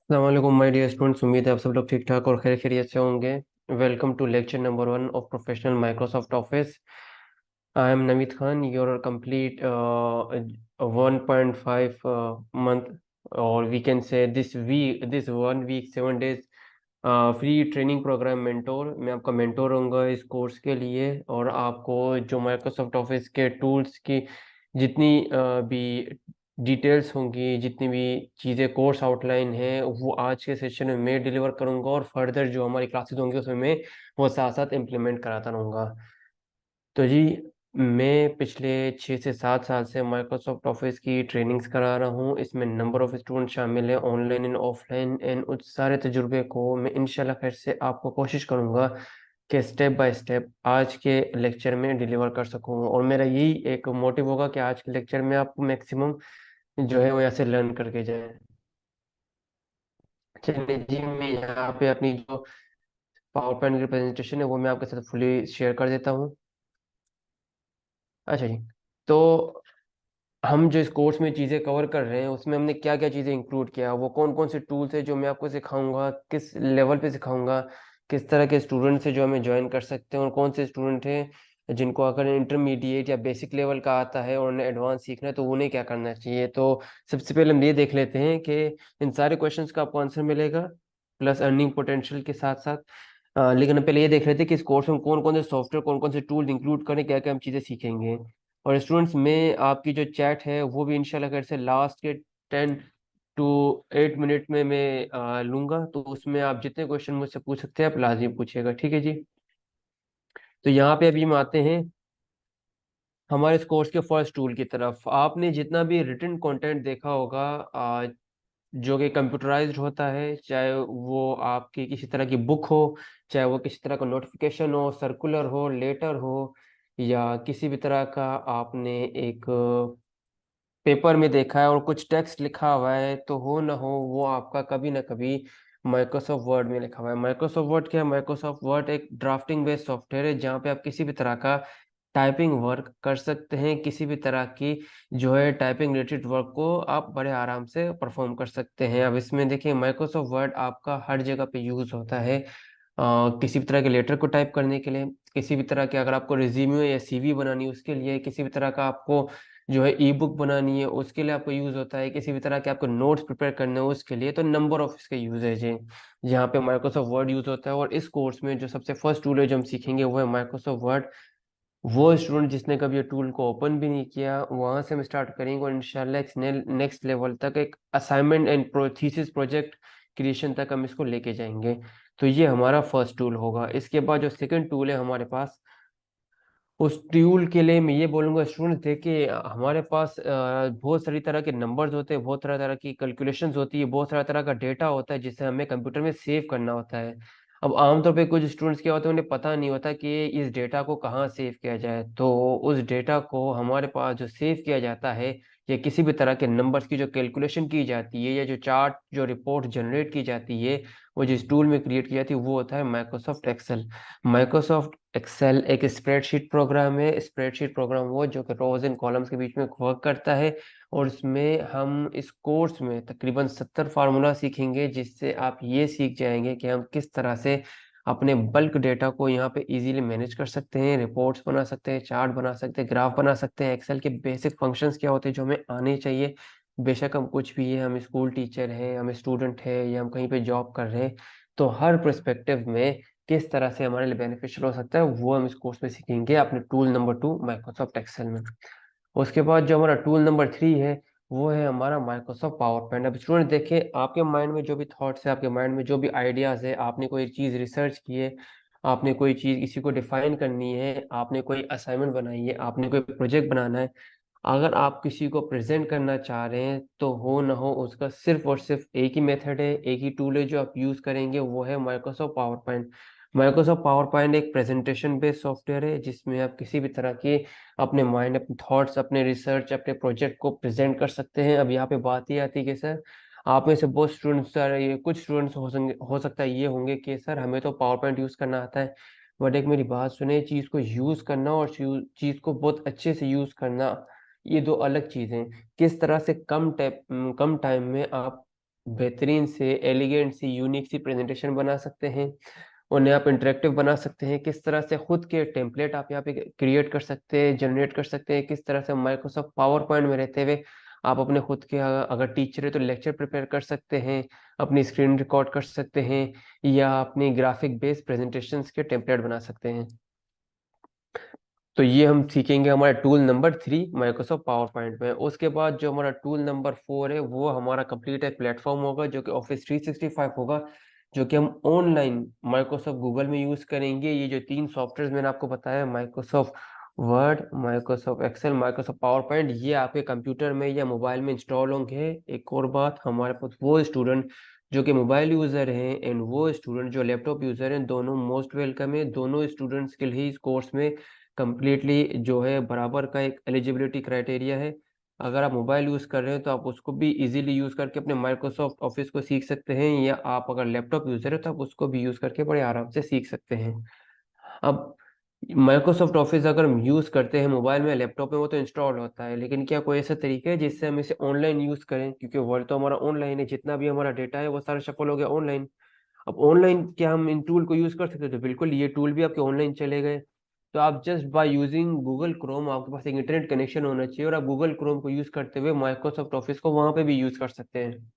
अस्सलाम my dear students. उम्मीद है आप सब लोग ठीक ठाक और खैर खैरियत से होंगे। Welcome to lecture number 1 of professional Microsoft office. I am Naveed Khan, your complete 1.5 month, और we can say this 1 week 7 days free training program mentor. मैं आपका मेंटोर रहूँगा इस कोर्स के लिए, और आपको जो माइक्रोसॉफ्ट ऑफिस के टूल्स की जितनी भी डिटेल्स होंगी, जितनी भी चीज़ें कोर्स आउटलाइन है, वो आज के सेशन में मैं डिलीवर करूँगा, और फर्दर जो हमारी क्लासेस होंगी उसमें मैं वो साथ साथ इम्प्लीमेंट कराता रहूँगा। तो जी, मैं पिछले 6 से 7 साल से माइक्रोसॉफ्ट ऑफिस की ट्रेनिंग्स करा रहा हूँ। इसमें नंबर ऑफ स्टूडेंट शामिल हैं, ऑनलाइन एंड ऑफलाइन, एंड उस सारे तजुर्बे को मैं इंशाल्लाह खैर से आपको कोशिश करूँगा कि स्टेप बाय स्टेप आज के लेक्चर में डिलीवर कर सकूँ। और मेरा यही एक मोटिव होगा कि आज के लेक्चर में आप मैक्सिमम जो है वो यहाँ से लर्न करके जाएं। चलिए जी, मैं यहाँ पे अपनी जो पावर पॉइंट की प्रेजेंटेशन है वो मैं आपके साथ फुली शेयर कर देता हूँ। अच्छा जी, तो हम जो इस कोर्स में चीज़ें कवर कर रहे हैं उसमें हमने क्या क्या चीज़ें इंक्लूड किया, वो कौन कौन से टूल्स है जो मैं आपको सिखाऊंगा, किस लेवल पे सिखाऊंगा, किस तरह के स्टूडेंट से जो हमें ज्वाइन कर सकते हैं, और कौन से स्टूडेंट हैं जिनको अगर इंटरमीडिएट या बेसिक लेवल का आता है और उन्हें एडवांस सीखना है तो उन्हें क्या करना चाहिए। तो सबसे पहले हम ये देख लेते हैं कि इन सारे क्वेश्चंस का आपको आंसर मिलेगा, प्लस अर्निंग पोटेंशियल के साथ साथ। लेकिन हम पहले ये देख लेते हैं कि इस कोर्स में कौन कौन से सॉफ्टवेयर, कौन कौन से टूल इंक्लूड करें, क्या क्या हम चीज़ें सीखेंगे। और स्टूडेंट्स, मैं आपकी जो चैट है वो भी इंशाल्लाह खैर से लास्ट के 10 to 8 मिनट में मैं लूंगा, तो उसमें आप जितने क्वेश्चन मुझसे पूछ सकते हैं आप लाजमी पूछिएगा, ठीक है जी। तो यहाँ पे अभी हम आते हैं हमारे इस कोर्स के फर्स्ट टूल की तरफ। आपने जितना भी रिटन कंटेंट देखा होगा जो कि कंप्यूटराइज्ड होता है, चाहे वो आपकी किसी तरह की बुक हो, चाहे वो किसी तरह का नोटिफिकेशन हो, सर्कुलर हो, लेटर हो, या किसी भी तरह का आपने एक पेपर में देखा है और कुछ टेक्स्ट लिखा हुआ है, तो हो ना हो वो आपका कभी ना कभी माइक्रोसॉफ्ट वर्ड में लिखा हुआ है। माइक्रोसॉफ्ट वर्ड क्या है? माइक्रोसॉफ्ट वर्ड एक ड्राफ्टिंग बेस्ड सॉफ्टवेयर है जहाँ पे आप किसी भी तरह का टाइपिंग वर्क कर सकते हैं, किसी भी तरह की जो है टाइपिंग रिलेटेड वर्क को आप बड़े आराम से परफॉर्म कर सकते हैं। अब इसमें देखिए, माइक्रोसॉफ्ट वर्ड आपका हर जगह पे यूज होता है, किसी भी तरह के लेटर को टाइप करने के लिए, किसी भी तरह के अगर आपको रिज्यूमे या सीवी बनानी है उसके लिए, किसी भी तरह का आपको जो है ई बुक बनानी है उसके लिए आपको यूज होता है, किसी भी तरह के आपको नोट्स प्रिपेयर करने हो उसके लिए, तो नंबर ऑफ इसके यूजेज हैं जहाँ पे माइक्रोसॉफ्ट वर्ड यूज होता है। और इस कोर्स में जो सबसे फर्स्ट टूल है जो हम सीखेंगे वो है माइक्रोसॉफ्ट वर्ड। वो स्टूडेंट जिसने कभी ये टूल को ओपन भी नहीं किया, वहां से हम स्टार्ट करेंगे और इंशाल्लाह नेक्स्ट लेवल तक एक assignment and thesis project creation तक हम इसको लेके जाएंगे। तो ये हमारा फर्स्ट टूल होगा। इसके बाद जो सेकंड टूल है हमारे पास, उस टूल के लिए मैं ये बोलूंगा स्टूडेंट देखिए, हमारे पास बहुत सारी तरह के नंबर्स होते हैं, बहुत तरह तरह की कैलकुलेशंस होती है, बहुत सारा तरह का डेटा होता है जिसे हमें कंप्यूटर में सेव करना होता है। अब आमतौर पे कुछ स्टूडेंट्स क्या होते हैं, उन्हें पता नहीं होता कि इस डेटा को कहाँ सेव किया जाए। तो उस डेटा को हमारे पास जो सेव किया जाता है, या किसी भी तरह के नंबर्स की जो कैलकुलेशन की जाती है, या जो चार्ट जो रिपोर्ट जनरेट की जाती है, वो जिस टूल में क्रिएट की जाती है वो होता है माइक्रोसॉफ्ट एक्सेल। माइक्रोसॉफ्ट एक्सेल एक स्प्रेडशीट प्रोग्राम है। स्प्रेडशीट प्रोग्राम वो जो कि रोज एंड कॉलम्स के बीच में वर्क करता है, और इसमें हम इस कोर्स में तकरीबन 70 फार्मूला सीखेंगे, जिससे आप ये सीख जाएंगे कि हम किस तरह से अपने बल्क डेटा को यहाँ पे इजीली मैनेज कर सकते हैं, रिपोर्ट्स बना सकते हैं, चार्ट बना सकते हैं, ग्राफ बना सकते हैं। एक्सेल के बेसिक फंक्शंस क्या होते हैं जो हमें आने चाहिए, बेशक हम कुछ भी है, हम स्कूल टीचर हैं, हम स्टूडेंट हैं, या हम कहीं पे जॉब कर रहे हैं, तो हर पर्सपेक्टिव में किस तरह से हमारे लिए बेनिफिशियल हो सकता है वो हम इस कोर्स में सीखेंगे अपने टूल नंबर 2 माइक्रोसॉफ्ट एक्सेल में। उसके बाद जो हमारा टूल नंबर 3 है वो है हमारा माइक्रोसॉफ्ट पावर पॉइंट। अब स्टूडेंट देखिए, आपके माइंड में जो भी थॉट्स है, आपके माइंड में जो भी आइडियाज है, आपने कोई चीज़ रिसर्च की है, आपने कोई चीज़ किसी को डिफाइन करनी है, आपने कोई असाइनमेंट बनाई है, आपने कोई प्रोजेक्ट बनाना है, अगर आप किसी को प्रेजेंट करना चाह रहे हैं तो हो ना हो उसका सिर्फ और सिर्फ एक ही मेथड है, एक ही टूल है जो आप यूज करेंगे, वो है Microsoft power point. Microsoft power point एक प्रेजेंटेशन बेस्ड सॉफ्टवेयर है जिसमें आप किसी भी तरह के अपने माइंड, अपने थॉट्स, अपने रिसर्च, अपने प्रोजेक्ट को प्रेजेंट कर सकते हैं। अब यहाँ पे बात ही आती है कि सर, आप में से बहुत स्टूडेंट्स, सर ये कुछ स्टूडेंट्स हो सकता है ये होंगे कि सर हमें तो पावर पॉइंट यूज करना आता है। बट एक मेरी बात सुने, चीज़ को यूज करना और चीज़ को बहुत अच्छे से यूज करना, ये दो अलग चीजें हैं। किस तरह से कम टाइम में आप बेहतरीन से एलिगेंट सी यूनिक सी प्रेजेंटेशन बना सकते हैं। उन्हें आप इंटरेक्टिव बना सकते हैं, किस तरह से खुद के टेम्पलेट आप यहाँ पे क्रिएट कर सकते हैं, जनरेट कर सकते हैं, किस तरह से माइक्रोसॉफ्ट पावर पॉइंट में रहते हुए आप अपने खुद के, अगर टीचर है तो लेक्चर प्रिपेयर कर सकते हैं, अपनी स्क्रीन रिकॉर्ड कर सकते हैं, या अपनी ग्राफिक बेस्ड प्रेजेंटेशंस के टेम्पलेट बना सकते हैं। तो ये हम सीखेंगे हमारा tool number 3 Microsoft power point में। उसके बाद जो हमारा टूल नंबर 4 है वो हमारा कंप्लीट एक प्लेटफॉर्म होगा जो कि ऑफिस 365 होगा, जो कि हम ऑनलाइन माइक्रोसॉफ्ट गूगल में यूज करेंगे। ये जो 3 सॉफ्टवेयर मैंने आपको बताया, Microsoft Word, Microsoft Excel, Microsoft PowerPoint, ये आपके कंप्यूटर में या मोबाइल में इंस्टॉल होंगे। एक और बात, हमारे पास वो स्टूडेंट जो कि मोबाइल यूजर हैं एंड वो स्टूडेंट जो लैपटॉप यूजर हैं, दोनों मोस्ट वेलकम है। दोनों स्टूडेंट्स के लिए इस कोर्स में कम्प्लीटली जो है बराबर का एक एलिजिबिलिटी क्राइटेरिया है। अगर आप मोबाइल यूज़ कर रहे हो तो आप उसको भी इजीली यूज़ करके अपने माइक्रोसॉफ्ट ऑफिस को सीख सकते हैं, या आप अगर लैपटॉप यूज़र है तो आप उसको भी यूज़ करके बड़े आराम से सीख सकते हैं। अब माइक्रोसॉफ्ट ऑफिस अगर हम यूज़ करते हैं मोबाइल में, लैपटॉप में, वो तो इंस्टॉल होता है, लेकिन क्या कोई ऐसा तरीका है जिससे हम इसे ऑनलाइन यूज़ करें? क्योंकि वर्ल्ड तो हमारा ऑनलाइन है, जितना भी हमारा डेटा है वो सारा शफल हो गया ऑनलाइन। अब ऑनलाइन क्या हम इन टूल को यूज कर सकते हैं? तो बिल्कुल, ये टूल भी आपके ऑनलाइन चले गए। तो आप just by using Google Chrome, आपके पास एक इंटरनेट कनेक्शन होना चाहिए और आप गूगल क्रोम को यूज करते हुए माइक्रोसॉफ्ट ऑफिस को वहां पे भी यूज कर सकते हैं।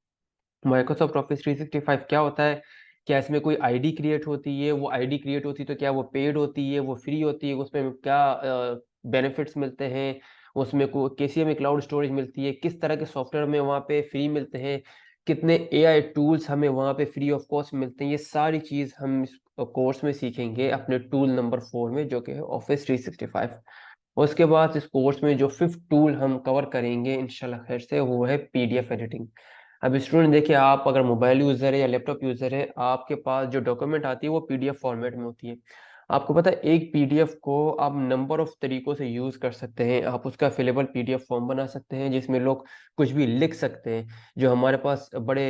माइक्रोसॉफ्ट ऑफिस 365 क्या होता है? क्या इसमें कोई आईडी क्रिएट होती है? वो आईडी क्रिएट होती है तो क्या वो पेड होती है, वो फ्री होती है, उसमें क्या बेनिफिट्स मिलते हैं, उसमें को कैसी हमें क्लाउड स्टोरेज मिलती है, किस तरह के सॉफ्टवेयर हमें वहाँ पे फ्री मिलते हैं, कितने एआई टूल्स हमें वहाँ पे फ्री ऑफ कॉस्ट मिलते हैं, ये सारी चीज़ हम इस कोर्स में सीखेंगे अपने टूल नंबर 4 में, जो कि है ऑफिस 365। उसके बाद इस कोर्स में जो फिफ्थ टूल हम कवर करेंगे इंशाल्लाह खैर से, वो है पीडीएफ एडिटिंग। अब स्टूडेंट देखिए, आप अगर मोबाइल यूज़र है या लैपटॉप यूज़र है, आपके पास जो डॉक्यूमेंट आती है वो पीडीएफ फॉर्मेट में होती है। आपको पता है एक पीडीएफ को आप नंबर ऑफ तरीकों से यूज़ कर सकते हैं। आप उसका फिलेबल पीडीएफ फॉर्म बना सकते हैं जिसमें लोग कुछ भी लिख सकते हैं। जो हमारे पास बड़े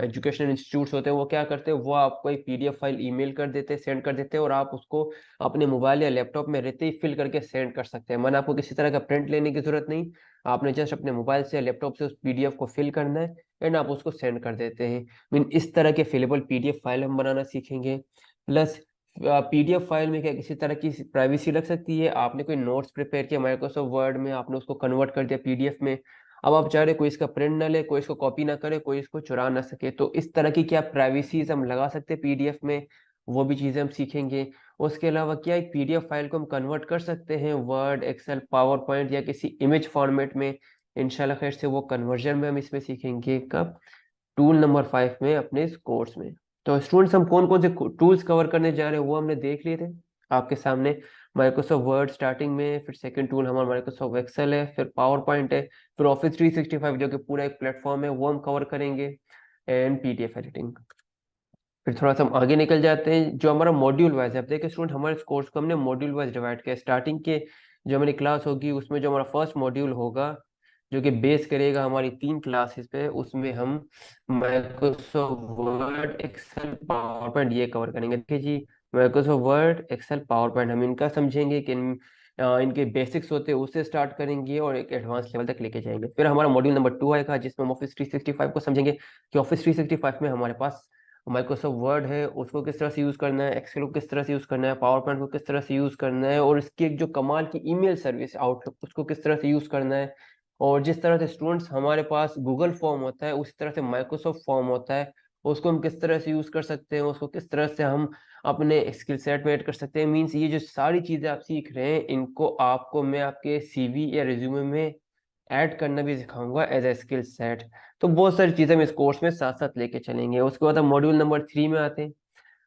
एजुकेशनल इंस्टीट्यूट्स होते हैं वो क्या करते हैं, वो आपको एक पीडीएफ फाइल ईमेल कर देते हैं, सेंड कर देते हैं, और आप उसको अपने मोबाइल या लैपटॉप में रहते ही फिल करके सेंड कर सकते हैं। मैंने आपको किसी तरह का प्रिंट लेने की जरूरत नहीं, आपने जस्ट अपने मोबाइल से या लैपटॉप से उस पीडीएफ को फिल करना है एंड आप उसको सेंड कर देते हैं। मीन इस तरह के फिलेबल पीडीएफ फाइल हम बनाना सीखेंगे। प्लस पीडीएफ फाइल में क्या किसी तरह की प्राइवेसी लग सकती है? आपने कोई नोट्स प्रिपेयर किया माइक्रोसॉफ्ट वर्ड में, आपने उसको कन्वर्ट कर दिया पीडीएफ में, अब आप चाह रहे कोई इसका प्रिंट ना ले, कोई इसको कॉपी ना करे, कोई इसको चुरा ना सके, तो इस तरह की क्या प्राइवेसीज हम लगा सकते हैं पीडीएफ में, वो भी चीज़ें हम सीखेंगे। उसके अलावा क्या एक पीडीएफ फाइल को हम कन्वर्ट कर सकते हैं वर्ड, एक्सेल, पावर पॉइंट या किसी इमेज फॉर्मेट में? इंशाल्लाह खैर से वो कन्वर्जन में हम इसमें सीखेंगे कब? टूल नंबर 5 में अपने इस कोर्स में। तो स्टूडेंट्स, हम कौन कौन से टूल्स कवर करने जा रहे हैं वो हमने देख लिए थे आपके सामने। माइक्रोसॉफ्ट वर्ड स्टार्टिंग में, फिर सेकंड टूल हमारा माइक्रोसॉफ्ट एक्सेल है, फिर पावर पॉइंट है, फिर ऑफिस 365 जो कि पूरा एक प्लेटफॉर्म है वो हम कवर करेंगे, एंड पीडीएफ एडिटिंग। फिर थोड़ा सा हम आगे निकल जाते हैं, जो हमारा मॉड्यूल वाइज है। अब देखिए स्टूडेंट, हमारे इस कोर्स को हमने मॉड्यूल वाइज डिवाइड किया। स्टार्टिंग के जो हमारी क्लास होगी उसमें जो हमारा फर्स्ट मॉड्यूल होगा, जो कि बेस करेगा हमारी 3 क्लासेस पे, उसमें हम Microsoft Word, Excel, PowerPoint ये कवर करेंगे। देखिए जी, Microsoft Word, Excel, PowerPoint हम इनका समझेंगे कि इनके बेसिक्स होते हैं उससे स्टार्ट करेंगे और एक एडवांस लेवल तक लेके जाएंगे। फिर हमारा मॉड्यूल नंबर 2 आएगा जिसमें हम ऑफिस 365 को समझेंगे कि ऑफिस 365 में हमारे पास माइक्रोसॉफ्ट वर्ड है उसको किस तरह से यूज करना है, एक्सेल को किस तरह से यूज करना है, पावर पॉइंट को किस तरह से यूज करना है, और इसकी एक जो कमाल की ईमेल सर्विस आउटलुक उसको किस तरह से यूज करना है। और जिस तरह से स्टूडेंट्स हमारे पास गूगल फॉर्म होता है उसी तरह से माइक्रोसॉफ्ट फॉर्म होता है, उसको हम किस तरह से यूज कर सकते हैं, उसको किस तरह से हम अपने स्किल सेट में ऐड कर सकते हैं। मीन्स ये जो सारी चीजें आप सीख रहे हैं इनको आपको मैं आपके सीवी या रिज्यूमे में ऐड करना भी सिखाऊंगा एज ए स्किल सेट। तो बहुत सारी चीजें हम इस कोर्स में साथ साथ लेके चलेंगे। उसके बाद हम मॉड्यूल नंबर 3 में आते हैं।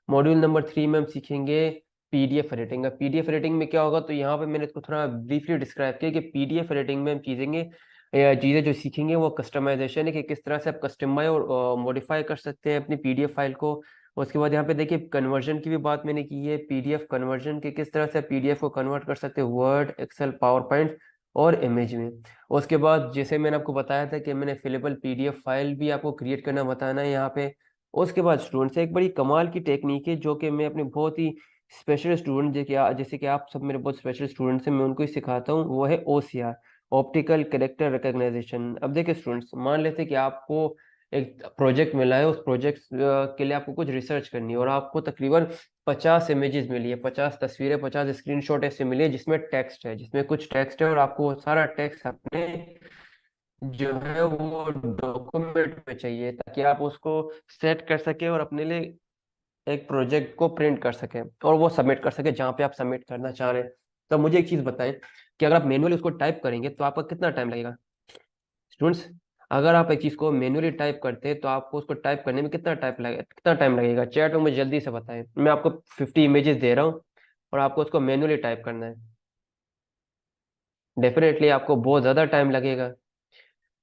मॉड्यूल नंबर 3 में हम सीखेंगे पीडीएफ एडिटिंग। पीडीएफ एडिटिंग में क्या होगा, तो यहाँ पे मैंने इसको थोड़ा ब्रीफली डिस्क्राइब किया कि पीडीएफ एडिटिंग में हम चीजें जो सीखेंगे वो कस्टमाइजेशन है, कि किस तरह से आप कस्टमाइज और मॉडिफाई कर सकते हैं अपनी पीडीएफ फाइल को। उसके बाद यहाँ पे देखिए कन्वर्जन की भी बात मैंने की है, पीडीएफ कन्वर्जन के किस तरह से पीडीएफ को कन्वर्ट कर सकते हैं वर्ड, एक्सेल, पावर पॉइंट और इमेज में। उसके बाद जैसे मैंने आपको बताया था कि मैंने फिलेबल पीडीएफ फाइल भी आपको क्रिएट करना बताना है यहाँ पे। उसके बाद स्टूडेंट से एक बड़ी कमाल की टेक्निक है जो कि मैं अपने बहुत ही स्पेशल स्टूडेंट जैसे कि आप सब मेरे बहुत स्पेशल स्टूडेंट्स हैं, मैं उनको ही सिखाता हूँ, वो है ओसीआर, ऑप्टिकल कैरेक्टर रिकग्नाइजेशन। अब देखिए स्टूडेंट्स, मान लेते हैं कि आपको एक प्रोजेक्ट मिला है, उस प्रोजेक्ट के लिए आपको कुछ रिसर्च करनी है और आपको तकरीबन 50 इमेजेस मिली है, 50 तस्वीरें, 50 स्क्रीनशॉट ऐसे मिले हैं जिसमें टेक्स्ट है, जिसमें कुछ टेक्स्ट है, और आपको वो सारा टेक्स्ट अपने जो है वो डॉक्यूमेंट में चाहिए ताकि आप उसको सेट कर सके और अपने लिए एक प्रोजेक्ट को प्रिंट कर सके और वो सबमिट कर सके जहाँ पे आप सबमिट करना चाह रहे हैं। तो मुझे एक चीज़ बताएं कि अगर आप मैनुअली उसको टाइप करेंगे तो आपका कितना टाइम लगेगा स्टूडेंट्स? अगर आप एक चीज़ को मैनुअली टाइप करते हैं तो आपको उसको टाइप करने में कितना टाइम लगेगा? चैट में मुझे जल्दी से बताएं। मैं आपको 50 इमेजेस दे रहा हूँ और आपको उसको मैनुअली टाइप करना है। डेफिनेटली आपको बहुत ज़्यादा टाइम लगेगा।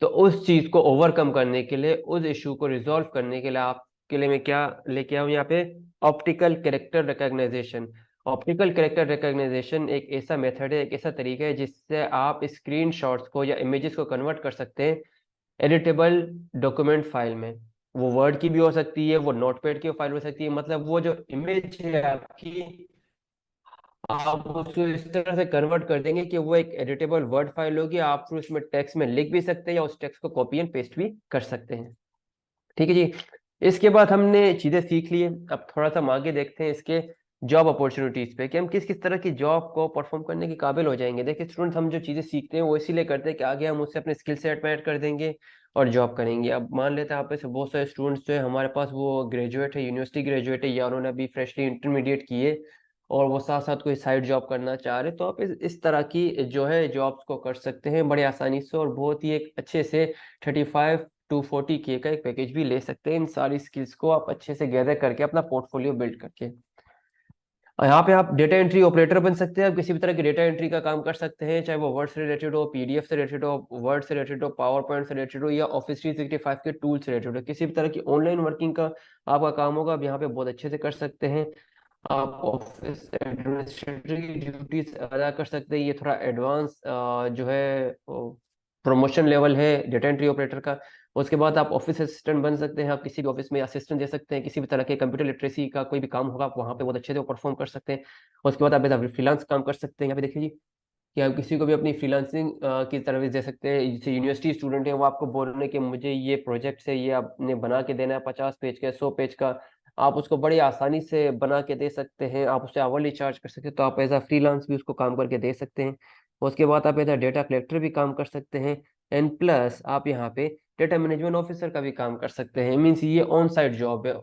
तो उस चीज को ओवरकम करने के लिए, उस इशू को रिजॉल्व करने के लिए आपके लिए मैं क्या लेके आऊँ यहाँ पे? Optical character recognition. Optical character recognition एक ऐसा मेथड है, एक ऐसा तरीका है जिससे आप स्क्रीनशॉट्स को या इमेजेस को कन्वर्ट कर सकते हैं एडिटेबल डॉक्यूमेंट फाइल में। वो वर्ड की भी हो सकती है, वो नोटपैड की फाइल हो सकती है, मतलब वो जो इमेज है आपकी, आप उसको इस तरह से कन्वर्ट कर देंगे कि वो एक एडिटेबल वर्ड फाइल होगी। आप फिर उसमें टेक्स्ट में लिख भी सकते हैं या उस टेक्स्ट को कॉपी एंड पेस्ट भी कर सकते हैं। ठीक है जी। इसके बाद हमने चीजें सीख ली है, अब थोड़ा सा हम आगे देखते हैं इसके जॉब अपॉर्चुनिटीज पे कि हम किस किस तरह की जॉब को परफॉर्म करने के काबिल हो जाएंगे। देखिए स्टूडेंट्स, हम जो चीजें सीखते हैं वो इसीलिए करते हैं कि आगे हम उससे अपने स्किल सेट में ऐड कर देंगे और जॉब करेंगे। अब मान लेते हैं आप में से बहुत सारे स्टूडेंट्स जो है हमारे पास वो ग्रेजुएट है, यूनिवर्सिटी ग्रेजुएट है, या उन्होंने अभी फ्रेशली इंटरमीडिएट किए और वो साथ साथ कोई साइड जॉब करना चाह रहे, तो आप इस तरह की जो है जॉब्स को कर सकते हैं बड़ी आसानी से और बहुत ही एक अच्छे से 35 to 40 K का एक पैकेज भी ले सकते हैं इन सारी स्किल्स को आप अच्छे से गैदर करके अपना पोर्टफोलियो बिल्ड करके। और यहाँ पे आप डेटा एंट्री ऑपरेटर बन सकते हैं। आप किसी भी तरह की डेटा एंट्री का काम कर सकते हैं, चाहे वो वर्ड से रिलेटेड हो, पीडीएफ से रिलेटेड हो, वर्ड से रिलेटेड हो, पावर पॉइंट से रिलेटेड हो, या ऑफिस 365 के टूल से रिलेटेड हो। किसी भी तरह की ऑनलाइन वर्किंग का आपका काम होगा, आप यहाँ पे बहुत अच्छे से कर सकते हैं। आप ऑफिस एडमिनिस्ट्रेटर की ड्यूटीज अदा कर सकते हैं। ये थोड़ा एडवांस जो है प्रमोशन लेवल है डेटा एंट्री ऑपरेटर का। उसके बाद आप ऑफिस असिस्टेंट बन सकते हैं। आप किसी भी ऑफिस में असिस्टेंट दे सकते हैं, किसी भी तरह के कंप्यूटर लिटरेसी का कोई भी काम होगा आप वहाँ पे बहुत अच्छे से परफॉर्म कर सकते हैं। उसके बाद आप एज फ्रीलांस काम कर सकते हैं। यहाँ पे देखिए जी कि आप किसी को भी अपनी फ्रीलांसिंग की सर्विस दे सकते हैं। जैसे यूनिवर्सिटी स्टूडेंट है, वो आपको बोल रहे हैं कि मुझे ये प्रोजेक्ट है, ये आपने बना के देना है 50 पेज का, 100 पेज का, आप उसको बड़ी आसानी से बना के दे सकते हैं। आप उससे आवरली चार्ज कर सकते हैं, तो आप एज फ्रीलांस भी उसको काम करके दे सकते हैं। उसके बाद आप एज डेटा कलेक्टर भी काम कर सकते हैं। एंड प्लस आप यहाँ पे डेटा मैनेजमेंट ऑफिसर का भी काम कर सकते हैं। मीन्स ये ऑन साइट जॉब है,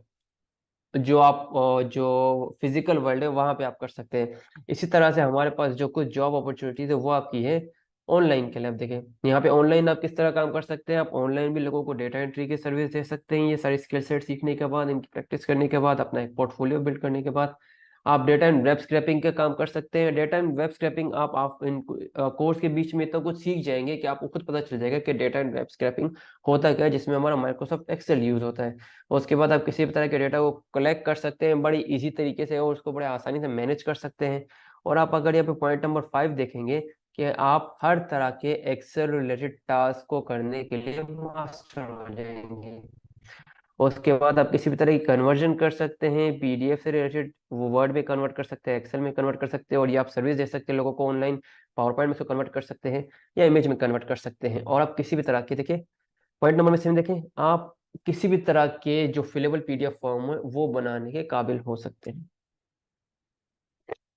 जो आप जो फिजिकल वर्ल्ड है वहां पे आप कर सकते हैं। इसी तरह से हमारे पास जो कुछ जॉब अपॉर्चुनिटीज है वो आपकी है ऑनलाइन के लिए। आप देखें यहाँ पे ऑनलाइन आप किस तरह काम कर सकते हैं। आप ऑनलाइन भी लोगों को डेटा एंट्री की सर्विस दे सकते हैं, ये सारी स्किल सेट सीखने के बाद, इनकी प्रैक्टिस करने के बाद, अपना एक पोर्टफोलियो बिल्ड करने के बाद। आप डेटा एंड वेब स्क्रैपिंग का काम कर सकते हैं। डेटा एंड वेब स्क्रैपिंग आप इन कोर्स के बीच में इतना कुछ सीख जाएंगे कि आपको खुद पता चल जाएगा कि डेटा एंड वेब स्क्रैपिंग होता क्या है, जिसमें हमारा माइक्रोसॉफ्ट एक्सेल यूज होता है। उसके बाद आप किसी भी तरह के डेटा को कलेक्ट कर सकते हैं बड़ी इजी तरीके से और उसको बड़े आसानी से मैनेज कर सकते हैं। और आप अगर यहाँ पे पॉइंट नंबर 5 देखेंगे कि आप हर तरह के एक्सेल रिलेटेड टास्क को करने के लिए मास्टर हो जाएंगे। उसके बाद आप किसी भी तरह की कन्वर्जन कर सकते हैं, पीडीएफ से रिलेटेड वो वर्ड में कन्वर्ट कर सकते हैं, एक्सेल में कन्वर्ट कर सकते हैं, और ये आप सर्विस दे सकते हैं लोगों को ऑनलाइन। पावर पॉइंट में से कन्वर्ट कर सकते हैं या इमेज में कन्वर्ट कर सकते हैं। और आप किसी भी तरह के, देखिए पॉइंट नंबर में से देखें, आप किसी भी तरह के जो फिलेबल पीडीएफ फॉर्म है वो बनाने के काबिल हो सकते हैं।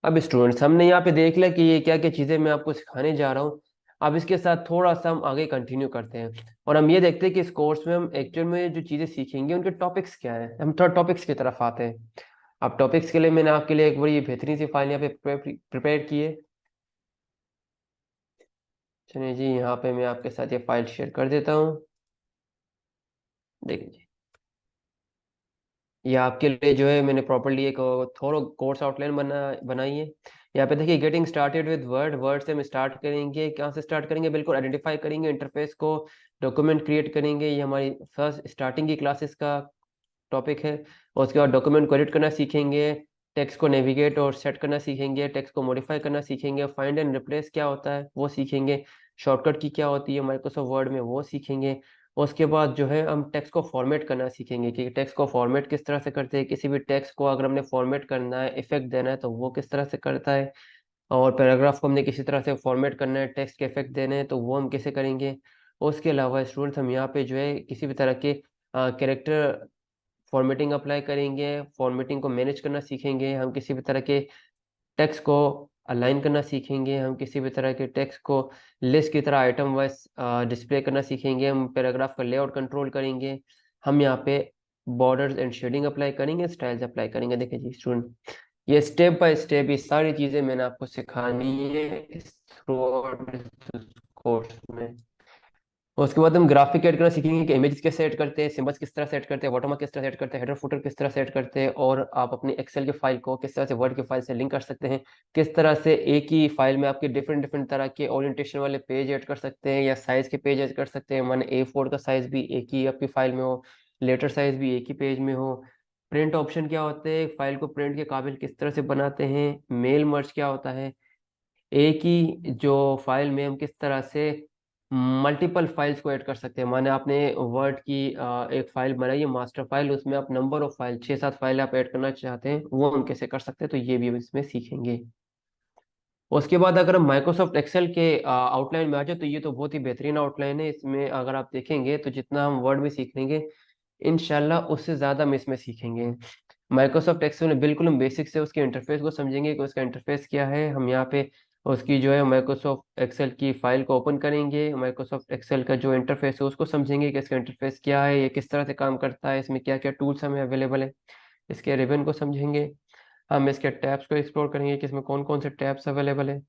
अब स्टूडेंट्स, हमने यहाँ पे देख लिया कि ये क्या क्या चीज़ें मैं आपको सिखाने जा रहा हूँ। अब इसके साथ थोड़ा सा हम आगे कंटिन्यू करते हैं और हम ये देखते हैं कि इस कोर्स में हम एक्चुअल में जो चीज़ें सीखेंगे उनके टॉपिक्स क्या हैं। हम थोड़ा टॉपिक्स की तरफ आते हैं। अब टॉपिक्स के लिए मैंने आपके लिए एक बड़ी बेहतरीन सी फाइल यहाँ पे प्रिपेयर की है। चलिए जी, यहाँ पे मैं आपके साथ ये फाइल शेयर कर देता हूँ। देखिए, ये आपके लिए जो है मैंने प्रॉपर्ली एक थोड़ा कोर्स आउटलाइन बनाई है। यहाँ पे देखिए, getting started with word. Word से हम स्टार्ट करेंगे। कहाँ से स्टार्ट करेंगे? बिल्कुल आइडेंटिफाई करेंगे इंटरफेस को, डॉक्यूमेंट क्रिएट करेंगे। ये हमारी फर्स्ट स्टार्टिंग की क्लासेस का टॉपिक है। और उसके बाद डॉक्यूमेंट को एडिट करना सीखेंगे, टेक्स्ट को नेविगेट और सेट करना सीखेंगे, टेक्स्ट को मॉडिफाई करना सीखेंगे, फाइंड एंड रिप्लेस क्या होता है वो सीखेंगे, शॉर्टकट की क्या होती है माइक्रोसॉफ्ट वर्ड में वो सीखेंगे। उसके बाद जो है हम टेक्स्ट को फॉर्मेट करना सीखेंगे कि टेक्स्ट को फॉर्मेट किस तरह से करते हैं। किसी भी टेक्स्ट को अगर हमने फॉर्मेट करना है, इफेक्ट देना है, तो वो किस तरह से करता है। और पैराग्राफ को हमने किसी तरह से फॉर्मेट करना है, टेक्स्ट के इफेक्ट देने हैं, तो वो हम कैसे करेंगे। उसके अलावा स्टूडेंट्स, हम यहाँ पे जो है किसी भी तरह के कैरेक्टर फॉर्मेटिंग अप्लाई करेंगे, फॉर्मेटिंग को मैनेज करना सीखेंगे, हम किसी भी तरह के टेक्स्ट को अलाइन करना सीखेंगे, हम किसी भी तरह के टेक्स्ट को लिस्ट की तरह आइटम वाइज डिस्प्ले करना सीखेंगे, हम पैराग्राफ का लेआउट कंट्रोल करेंगे, हम यहाँ पे बॉर्डर्स एंड शेडिंग अप्लाई करेंगे, स्टाइल्स अप्लाई करेंगे। देखिए जी स्टूडेंट, ये स्टेप बाय स्टेप ये सारी चीजें मैंने आपको सिखानी है इस थ्रू आउट कोर्स में। उसके बाद हम ग्राफिक ऐड करना सीखेंगे कि इमेजेस कैसे ऐड करते हैं, सिंबल्स किस तरह से ऐड करते हैं, वाटरमार्क किस तरह से ऐड करते हैं, हेडर फुटर किस तरह से ऐड करते हैं, और आप अपनी एक्सेल के फाइल को किस तरह से वर्ड के फाइल से लिंक कर सकते हैं, किस तरह से एक ही फाइल में आपके डिफरेंट डिफरेंट तरह के ओरिएंटेशन वाले पेज ऐड कर सकते हैं या साइज के पेज ऐड कर सकते हैं, माने A4 का साइज भी एक ही आपकी फाइल में हो, लेटर साइज भी एक ही पेज में हो। प्रिंट ऑप्शन क्या होते हैं, फाइल को प्रिंट के काबिल किस तरह से बनाते हैं, मेल मर्ज क्या होता है, एक ही जो फाइल में हम किस तरह से मल्टीपल फाइल्स को ऐड कर सकते हैं, माने आपने वर्ड की एक फाइल बनाई है मास्टर फाइल, उसमें आप नंबर ऑफ फाइल 6-7 फाइल आप ऐड करना चाहते हैं, वो हम कैसे कर सकते हैं, तो ये भी हम इसमें सीखेंगे। उसके बाद अगर हम माइक्रोसॉफ्ट एक्सेल के आउटलाइन में आ जाए तो ये तो बहुत ही बेहतरीन आउटलाइन है, इसमें अगर आप देखेंगे तो जितना हम वर्ड में सीख लेंगे इनशाला उससे ज़्यादा हम इसमें सीखेंगे। माइक्रोसॉफ्ट एक्सेल में बिल्कुल हम बेसिक से उसके इंटरफेस को समझेंगे कि उसका इंटरफेस क्या है। हम यहाँ पे उसकी जो है माइक्रोसॉफ्ट एक्सेल की फाइल को ओपन करेंगे, माइक्रोसॉफ्ट एक्सेल का जो इंटरफेस है उसको समझेंगे कि इसका इंटरफेस क्या है, ये किस तरह से काम करता है, इसमें क्या क्या टूल्स हमें अवेलेबल है, इसके रिबन को समझेंगे। हम इसके टैब्स को एक्सप्लोर करेंगे कि इसमें कौन कौन से टैब्स अवेलेबल है।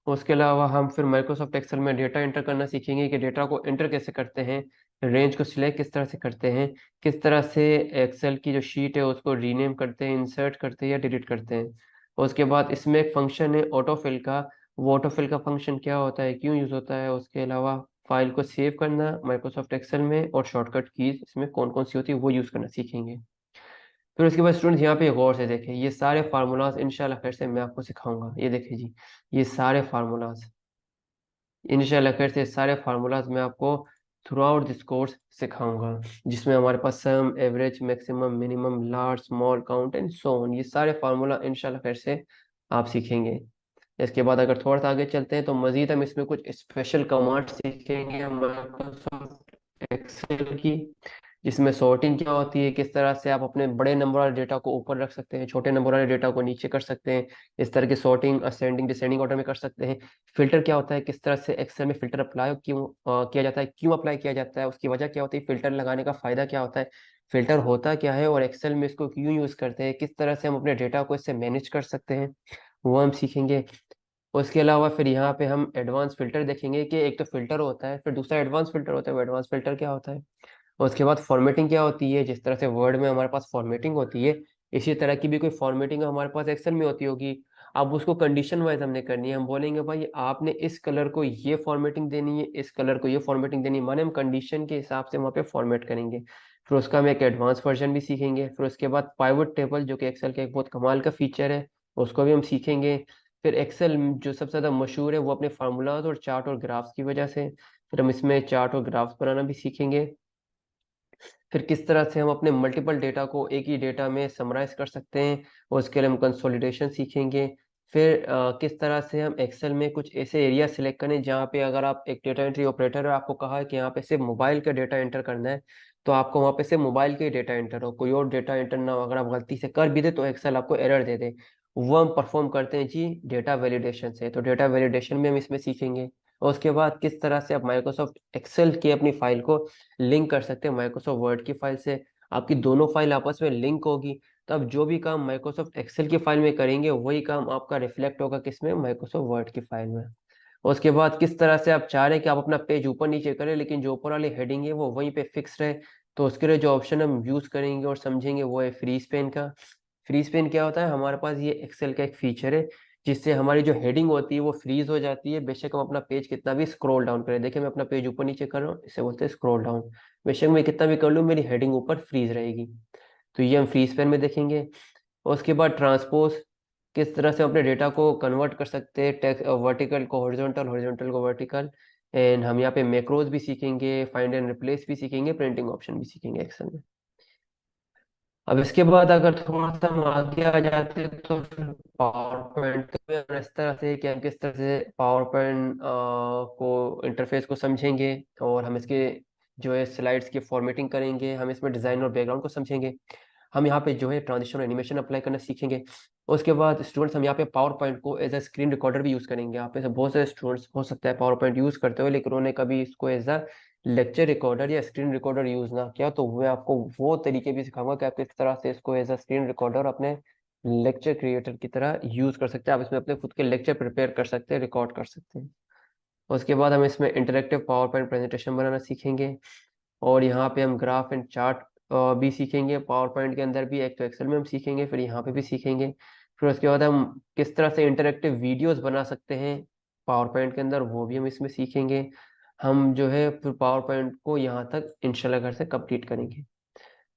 उसके अलावा हम फिर माइक्रोसॉफ्ट एक्सेल में डेटा एंटर करना सीखेंगे कि डेटा को एंटर कैसे करते हैं, रेंज को सिलेक्ट किस तरह से करते हैं, किस तरह से एक्सेल की जो शीट है उसको रीनेम करते हैं, इंसर्ट करते हैं या डिलीट करते हैं। उसके बाद इसमें एक फंक्शन है ऑटोफिल का, वो ऑटोफिल का फंक्शन क्या होता है, क्यों यूज़ होता है। उसके अलावा फाइल को सेव करना माइक्रोसॉफ्ट एक्सेल में और शॉर्टकट कीज इसमें कौन कौन सी होती है वो यूज़ करना सीखेंगे। फिर उसके बाद स्टूडेंट्स यहाँ पे गौर से देखें, ये सारे फार्मूलाज इंशाल्लाह खैर से मैं आपको सिखाऊंगा। ये देखिए जी, ये सारे फार्मूलाज इंशाल्लाह खैर से सारे फार्मूलाज मैं आपको थ्रू आउट दिस कोर्स सिखाऊंगा, जिसमें हमारे पास sum, average, maximum, minimum, large, small, count and so on, ये सारे फार्मूला इंशाल्लाह खैर से आप सीखेंगे। इसके बाद अगर थोड़ा सा आगे चलते हैं तो मजीद हम इसमें कुछ स्पेशल कमांड सीखेंगे माइक्रोसॉफ्ट एक्सेल की, जिसमें सॉर्टिंग क्या होती है, किस तरह से आप अपने बड़े नंबर वाले डेटा को ऊपर रख सकते हैं, छोटे नंबर वाले डेटा को नीचे कर सकते हैं, इस तरह की सॉर्टिंग असेंडिंग डिसेंडिंग ऑर्डर में कर सकते हैं। फिल्टर क्या होता है, किस तरह से एक्सेल में फिल्टर अप्लाई क्यों किया जाता है, क्यों अप्लाई किया जाता है, उसकी वजह क्या होती है, फिल्टर लगाने का फायदा क्या होता है, फिल्टर होता क्या है और एक्सेल में इसको क्यों यूज करते हैं, किस तरह से हम अपने डेटा को इससे मैनेज कर सकते हैं, वो हम सीखेंगे। उसके अलावा फिर यहाँ पे हम एडवांस फिल्टर देखेंगे कि एक तो फिल्टर होता है फिर दूसरा एडवांस फिल्टर होता है, वो एडवांस फिल्टर क्या होता है। उसके बाद फॉर्मेटिंग क्या होती है, जिस तरह से वर्ड में हमारे पास फॉर्मेटिंग होती है इसी तरह की भी कोई फॉर्मेटिंग हमारे पास एक्सेल में होती होगी। अब उसको कंडीशन वाइज हमने करनी है, हम बोलेंगे भाई आपने इस कलर को ये फॉर्मेटिंग देनी है, इस कलर को ये फॉर्मेटिंग देनी है, माने हम कंडीशन के हिसाब से वहाँ पे फॉर्मेट करेंगे। फिर उसका हम एक एडवांस वर्जन भी सीखेंगे। फिर उसके बाद पाइवट टेबल जो कि एक्सेल का एक बहुत कमाल का फीचर है, उसको भी हम सीखेंगे। फिर एक्सेल जो सबसे ज़्यादा मशहूर है वो अपने फार्मूलाज और चार्ट और ग्राफ्स की वजह से, फिर हम इसमें चार्ट और ग्राफ्स बनाना भी सीखेंगे। फिर किस तरह से हम अपने मल्टीपल डेटा को एक ही डेटा में समराइज कर सकते हैं और उसके लिए हम कंसोलिडेशन सीखेंगे। फिर किस तरह से हम एक्सेल में कुछ ऐसे एरिया सिलेक्ट करें जहाँ पे अगर आप एक डेटा एंट्री ऑपरेटर है, आपको कहा है कि यहाँ पे सिर्फ मोबाइल का डेटा एंटर करना है, तो आपको वहाँ पे सिर्फ मोबाइल के डेटा एंटर हो, कोई और डेटा एंटर ना हो। अगर आप गलती से कर भी दे तो एक्सेल आपको एरर दे दे। वो हम परफॉर्म करते हैं जी डेटा वैलिडेशन से, तो डेटा वैलिडेशन में हम इसमें सीखेंगे। और उसके बाद किस तरह से आप माइक्रोसॉफ्ट एक्सेल की अपनी फाइल को लिंक कर सकते हैं माइक्रोसॉफ्ट वर्ड की फाइल से, आपकी दोनों फाइल आपस में लिंक होगी, तब जो भी काम माइक्रोसॉफ्ट एक्सेल की फाइल में करेंगे वही काम आपका रिफ्लेक्ट होगा किसमें, माइक्रोसॉफ्ट वर्ड की फाइल में। उसके बाद किस तरह से आप चाह रहे हैं कि आप अपना पेज ऊपर नीचे करें लेकिन जो ऊपर वाली हेडिंग है वो वहीं पे फिक्स रहे, तो उसके लिए जो ऑप्शन हम यूज करेंगे और समझेंगे वो है फ्री स्पेन का। फ्री स्पेन क्या होता है, हमारे पास ये एक्सेल का एक फीचर है जिससे हमारी जो हेडिंग होती है वो फ्रीज हो जाती है, बेशक हम अपना पेज कितना भी स्क्रॉल डाउन करें। देखिए मैं अपना पेज ऊपर नीचे कर रहा हूँ, इसे बोलते हैं स्क्रॉल डाउन, बेशक मैं कितना भी कर लूँ मेरी हेडिंग ऊपर फ्रीज रहेगी। तो ये हम फ्री स्पेन में देखेंगे। और उसके बाद ट्रांसपोज, किस तरह से हम अपने डेटा को कन्वर्ट कर सकते हैं, टेक्स्ट वर्टिकल को हॉरिजॉन्टल, हॉरिजॉन्टल को वर्टिकल। एंड हम यहाँ पे मैक्रोज भी सीखेंगे, फाइंड एंड रिप्लेस भी सीखेंगे, प्रिंटिंग ऑप्शन भी सीखेंगे एक्सेल में। अब इसके बाद अगर थोड़ा सा हम आगे आ जाते हैं तो फिर पावर पॉइंट में इस तरह से कि हम किस तरह से पावर पॉइंट को इंटरफेस को समझेंगे और हम इसके जो है स्लाइड्स की फॉर्मेटिंग करेंगे, हम इसमें डिज़ाइन और बैकग्राउंड को समझेंगे, हम यहाँ पे जो है ट्रांजिशन और एनिमेशन अप्लाई करना सीखेंगे। उसके बाद स्टूडेंट्स हम यहाँ पे पावर पॉइंट को एज अ स्क्रीन रिकॉर्डर भी यूज़ करेंगे। यहाँ पे से बहुत सारे स्टूडेंट्स हो सकता है पावर पॉइंट यूज़ करते हुए लेकिन उन्होंने कभी इसको एज अ लेक्चर रिकॉर्डर या स्क्रीन रिकॉर्डर यूज़ ना किया, तो मैं आपको वो तरीके भी सिखाऊंगा कि आप किस तरह से इसको एज अ स्क्रीन रिकॉर्डर अपने लेक्चर क्रिएटर की तरह यूज़ कर सकते हैं। आप इसमें अपने खुद के लेक्चर प्रिपेयर कर सकते हैं, रिकॉर्ड कर सकते हैं। उसके बाद हम इसमें इंटरेक्टिव पावर पॉइंट प्रेजेंटेशन बनाना सीखेंगे और यहाँ पे हम ग्राफ एंड चार्ट भी सीखेंगे। पावर पॉइंट के अंदर भी, एक तो एक्सेल में हम सीखेंगे, फिर यहाँ पे भी सीखेंगे। फिर उसके बाद हम किस तरह से इंटरेक्टिव वीडियोस बना सकते हैं पावर पॉइंट के अंदर, वो भी हम इसमें सीखेंगे। हम जो है फिर पावर पॉइंट को यहाँ तक इंशाल्लाह घर से कंप्लीट करेंगे।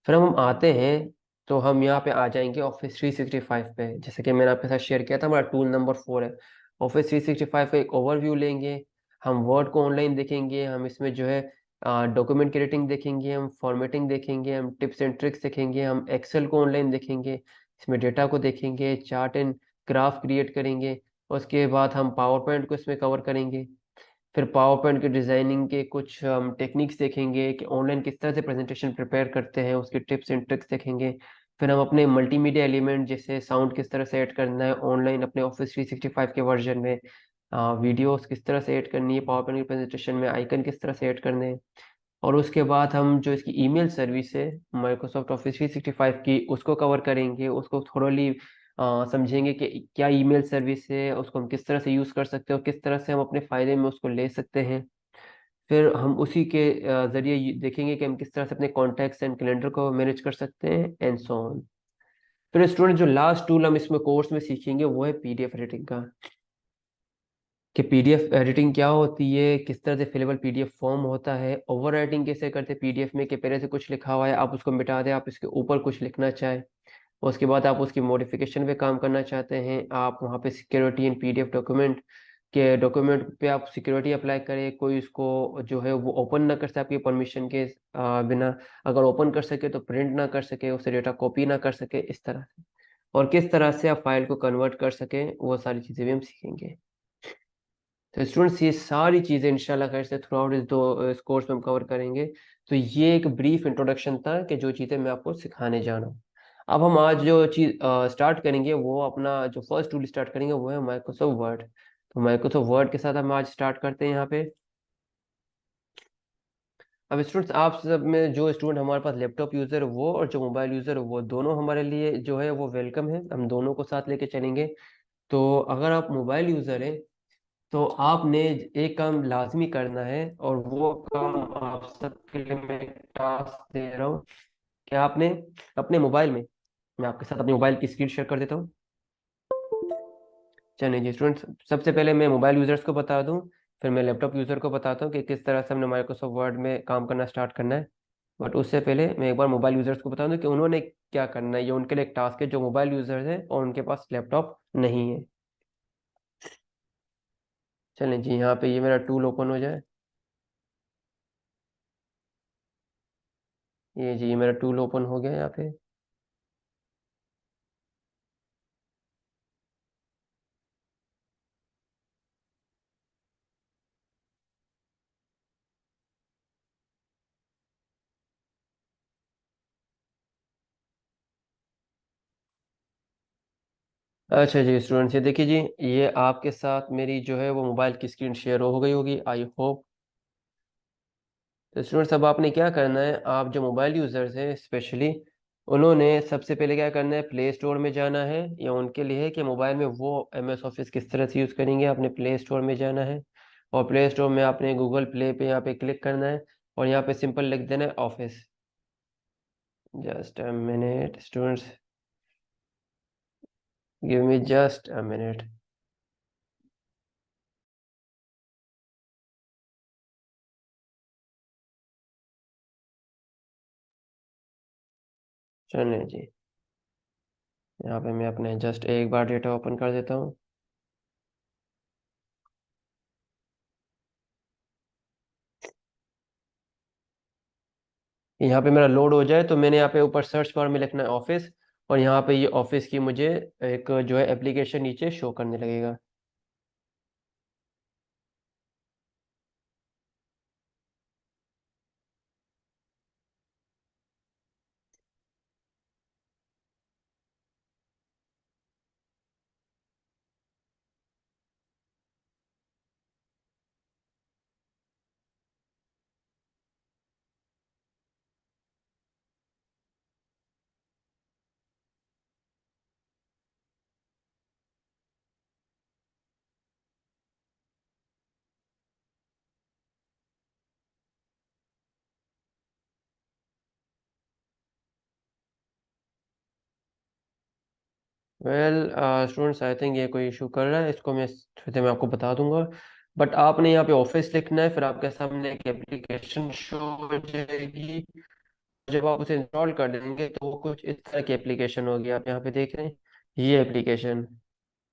फिर हम आते हैं तो हम यहाँ पे आ जाएंगे ऑफिस 365 पे। जैसे कि मैंने आपके साथ शेयर किया था, हमारा टूल नंबर 4 है। ऑफिस 365 का एक ओवरव्यू लेंगे, हम वर्ड को ऑनलाइन देखेंगे, हम इसमें जो है डॉक्यूमेंट क्रिएटिंग देखेंगे, हम फॉर्मेटिंग देखेंगे, हम टिप्स एंड ट्रिक्स देखेंगे, हम एक्सेल को ऑनलाइन देखेंगे, इसमें डेटा को देखेंगे, चार्ट एंड ग्राफ क्रिएट करेंगे। उसके बाद हम पावर पॉइंट को इसमें कवर करेंगे। फिर पावर पॉइंट के डिज़ाइनिंग के कुछ हम टेक्निक्स देखेंगे कि ऑनलाइन किस तरह से प्रेजेंटेशन प्रिपेयर करते हैं, उसके टिप्स एंड ट्रिक्स देखेंगे। फिर हम अपने मल्टीमीडिया एलिमेंट जैसे साउंड किस तरह से ऐड करना है ऑनलाइन अपने ऑफिस 365 के वर्जन में, वीडियोस किस तरह से ऐड करनी है पावर पॉइंट की प्रेजेंटेशन में, आइकन किस तरह से ऐड करने हैं। और उसके बाद हम जो इसकी ईमेल सर्विस है माइक्रोसॉफ्ट ऑफिस 365 की, उसको कवर करेंगे, उसको थोड़ली समझेंगे कि क्या ईमेल सर्विस है, उसको हम किस तरह से यूज़ कर सकते हैं और किस तरह से हम अपने फ़ायदे में उसको ले सकते हैं। फिर हम उसी के ज़रिए देखेंगे कि हम किस तरह से अपने कॉन्टैक्ट्स एंड कैलेंडर को मैनेज कर सकते हैं एंड सो ऑन। फिर स्टूडेंट जो लास्ट टूल हम इसमें कोर्स में सीखेंगे वो है पीडीएफ एडिटिंग का, कि पीडीएफ एडिटिंग क्या होती है, किस तरह से फिलेबल पीडीएफ फॉर्म होता है, ओवर राइटिंग कैसे करते हैं पीडीएफ में कि पहले से कुछ लिखा हुआ है आप उसको मिटा दें, आप इसके ऊपर कुछ लिखना चाहें। उसके बाद आप उसकी मॉडिफिकेशन पे काम करना चाहते हैं, आप वहाँ पे सिक्योरिटी इन पीडीएफ डॉक्यूमेंट के डॉक्यूमेंट पे आप सिक्योरिटी अप्लाई करें, कोई उसको जो है वो ओपन ना कर सके आपकी परमिशन के बिना, अगर ओपन कर सके तो प्रिंट ना कर सके, उससे डेटा कॉपी ना कर सके, इस तरह से। और किस तरह से आप फाइल को कन्वर्ट कर सकें, वो सारी चीज़ें भी हम सीखेंगे। तो स्टूडेंट्स ये सारी चीज़ें इंशाल्लाह खैर से थ्रू आउट इस कोर्स में हम कवर करेंगे। तो ये एक ब्रीफ इंट्रोडक्शन था कि जो चीज़ें मैं आपको सिखाने जा रहा हूँ। अब हम आज जो चीज़ स्टार्ट करेंगे वो अपना जो फर्स्ट टूल स्टार्ट करेंगे वो है माइक्रोसॉफ्ट वर्ड। तो माइक्रोसॉफ्ट वर्ड के साथ हम आज स्टार्ट करते हैं यहाँ पे। अब स्टूडेंट्स आप सब में जो स्टूडेंट हमारे पास लैपटॉप यूज़र है वो और जो मोबाइल यूज़र है वो दोनों हमारे लिए जो है वो वेलकम है, हम दोनों को साथ लेके चलेंगे। तो अगर आप मोबाइल यूज़र हैं तो आपने एक काम लाजमी करना है और वो काम आप सबके लिए मैं टास्क दे रहा हूँ कि आपने अपने मोबाइल में, मैं आपके साथ अपने मोबाइल की स्क्रीन शेयर कर देता हूँ। चलिए जी स्टूडेंट्स, सबसे पहले मैं मोबाइल यूजर्स को बता दूं, फिर मैं लैपटॉप यूजर को बताता हूँ कि किस तरह से हमने माइक्रोसॉफ्ट वर्ड में काम करना स्टार्ट करना है। बट उससे पहले मैं एक बार मोबाइल यूजर्स को बता दूं कि उन्होंने क्या करना है, ये उनके लिए एक टास्क है जो मोबाइल यूजर्स हैं और उनके पास लैपटॉप नहीं है। चलें जी, यहाँ पे ये मेरा टूल ओपन हो जाए। ये जी मेरा टूल ओपन हो गया यहाँ पे। अच्छा जी स्टूडेंट्स, ये देखिए जी, ये आपके साथ मेरी जो है वो मोबाइल की स्क्रीन शेयर हो गई होगी आई होप। तो स्टूडेंट्स अब आपने क्या करना है, आप जो मोबाइल यूज़र्स हैं स्पेशली, उन्होंने सबसे पहले क्या करना है, प्ले स्टोर में जाना है। या उनके लिए है कि मोबाइल में वो एम एस ऑफिस किस तरह से यूज़ करेंगे, आपने प्ले स्टोर में जाना है और प्ले स्टोर में आपने गूगल प्ले पे यहाँ पे क्लिक करना है और यहाँ पे सिंपल लिख देना है office. Just a minute students, give me just a minute. चलिए जी, यहाँ पे मैं अपने जस्ट एक बार डेटा ओपन कर देता हूँ। यहाँ पे मेरा लोड हो जाए तो मैंने यहाँ पे ऊपर सर्च बार में लिखना है ऑफिस, और यहाँ पे ये ऑफिस की मुझे एक जो है एप्लीकेशन नीचे शो करने लगेगा। वेल स्टूडेंट्स, आई थिंक ये कोई इशू कर रहा है, इसको मैं थोड़ी देर में आपको बता दूंगा। बट आपने यहाँ पे ऑफिस लिखना है, फिर आपके सामने एक एप्लीकेशन शो हो जाएगी। जब आप उसे इंस्टॉल कर देंगे तो वो कुछ इस तरह की एप्लीकेशन होगी। आप यहाँ पे देख रहे हैं ये एप्लीकेशन,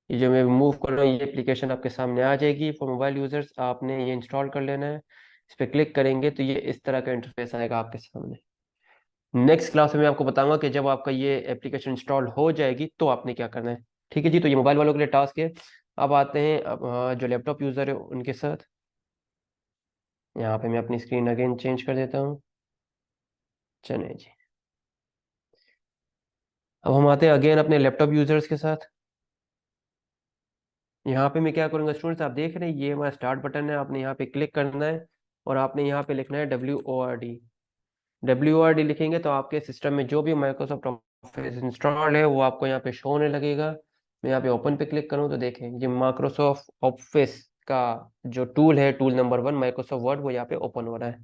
ये जो मैं मूव कर रहा हूँ, ये एप्लीकेशन आपके सामने आ जाएगी फॉर मोबाइल यूजर्स। आपने ये इंस्टॉल कर लेना है। इस पर क्लिक करेंगे तो ये इस तरह का इंटरफेस आएगा आपके सामने। नेक्स्ट क्लास में मैं आपको बताऊंगा कि जब आपका ये एप्लीकेशन इंस्टॉल हो जाएगी तो आपने क्या करना है। ठीक है जी, तो ये मोबाइल वालों के लिए टास्क है। अब आते हैं अब जो लैपटॉप यूज़र है उनके साथ। यहाँ पे मैं अपनी स्क्रीन अगेन चेंज कर देता हूँ। चलिए जी, अब हम आते हैं अगेन अपने लैपटॉप यूज़र्स के साथ। यहाँ पे मैं क्या करूँगा स्टूडेंट्स, आप देख रहे हैं ये हमारा स्टार्ट बटन है। आपने यहाँ पे क्लिक करना है और आपने यहाँ पे लिखना है WORD लिखेंगे तो आपके सिस्टम में जो भी माइक्रोसॉफ्ट ऑफिस इंस्टॉल है वो आपको यहाँ पे शो होने लगेगा। मैं यहाँ पे ओपन पे क्लिक करूँ तो देखें ये माइक्रोसॉफ्ट ऑफिस का जो टूल है, टूल नंबर 1 माइक्रोसॉफ्ट वर्ड, वो यहाँ पे ओपन हो रहा है।